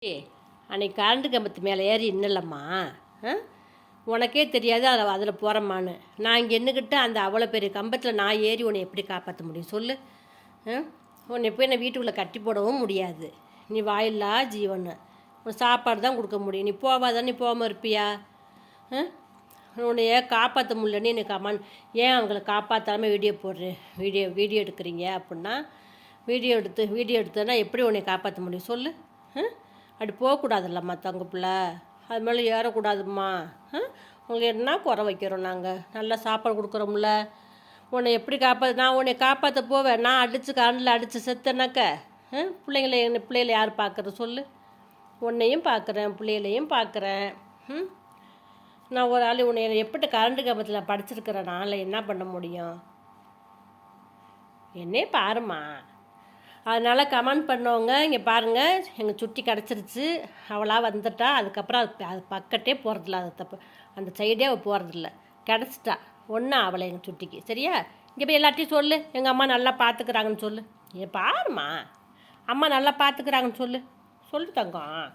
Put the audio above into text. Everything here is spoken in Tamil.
அன்னைக்கு கரண்ட்டு கம்பத்து மேலே ஏறி இன்னலம்மா. உனக்கே தெரியாது அதில் போகிறம்மான்னு. நான் இங்கே நின்றுக்கிட்டு அந்த அவ்வளோ பெரிய கம்பத்தில் நான் ஏறி உன்னை எப்படி காப்பாற்ற முடியும் சொல்லு? உன்னை போய் நான் வீட்டுக்குள்ளே கட்டி போடவும் முடியாது. நீ வாயில்லா ஜீவன். உன் சாப்பாடு தான் கொடுக்க முடியும். நீ போவாதான், நீ போகாமல் இருப்பியா? உன்னைய காப்பாற்ற முடியலன்னு எனக்கு அம்மான் ஏன் அவங்கள காப்பாற்றாமல் வீடியோ போடுறேன், வீடியோ எடுக்கிறீங்க அப்படின்னா வீடியோ எடுத்தோன்னா எப்படி உன்னை காப்பாற்ற முடியும் சொல்லு? அப்படி போகக்கூடாதுல்லம்மா தங்க பிள்ளை. அது மேலே ஏறக்கூடாதும்மா. உங்களுக்கு என்ன குறை வைக்கிறோம் நாங்கள்? நல்லா சாப்பாடு கொடுக்குறோம்ல. உன்னை எப்படி நான் உன்னை காப்பாற்ற போவேன். நான் அடித்து கண்ணில் அடித்து செத்தேனாக்க பிள்ளைகளை யார் பார்க்குறது சொல்லு? உன்னையும் பார்க்குறேன், பிள்ளைகளையும் பார்க்குறேன். நான் ஒரு ஆள் உன்னை எப்படி கரண்ட் கம்பத்தில் படிச்சிருக்கிறேன். நாளில் என்ன பண்ண முடியும்? என்னே பாருமா. அதனால் கமெண்ட் பண்ணவங்க இங்கே பாருங்கள், எங்கள் சுட்டி கிடச்சிருச்சு, அவளாக வந்துட்டா. அதுக்கப்புறம் அது பக்கத்தே போகிறதில்ல. அது தப்பு, அந்த சைடே அவள் போகிறதில்ல. கிடச்சிட்டா ஒன்றும் அவளை எங்கள் சுட்டிக்கு. சரியா? இங்கே போய் எல்லாத்தையும் சொல்லு, எங்கள் அம்மா நல்லா பார்த்துக்கிறாங்கன்னு சொல்லு. பாருமா, அம்மா நல்லா பார்த்துக்கிறாங்கன்னு சொல்லு. சொல்லு தங்கம்.